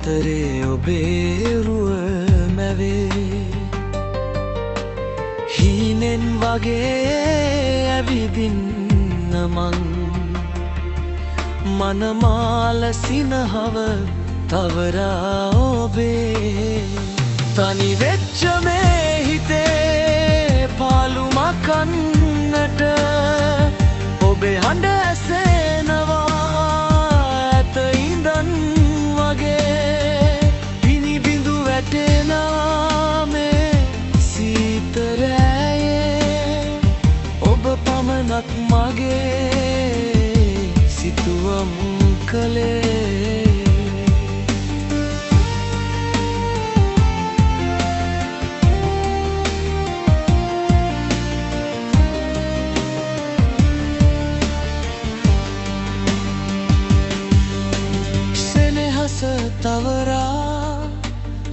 අතරේ ඔබේ රුව මැවේ හීනෙන් වගේ ඇවිදින්න මං මනමාල සිනහව තවරා ඔබේ තනි වෙච්ච මේ හිතේ පාළුමක් කන්නට ඔබේ හඬ ඇසෙනවා ඇත ඉඳන් වගේ පිනිබිඳු වැටෙනා මේ සීත රැයේ ඔබ පමණක් මගේ සිතුවම් කළේ තවරා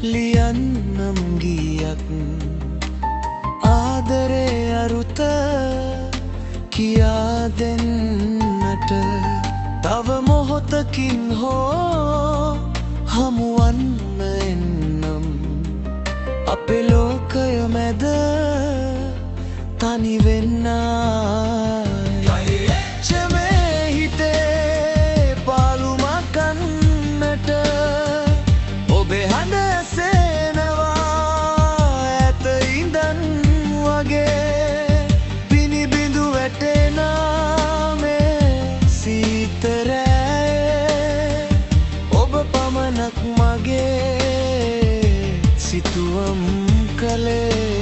ලියන්නම් ගීයක් ආදරේ අරුත කියා දෙන්නට තව මොහොතකින් හෝ හමුවන්න එන්නම් අපේ ලෝකය මැද තනි වෙන්නා ඔබේ හඬ ඇසෙනවා ඇත ඉඳන් වගේ පිනිබිඳු වැටෙනා මේ සීත රැයේ ඔබ පමණක් මගේ සිතුවම් කළේ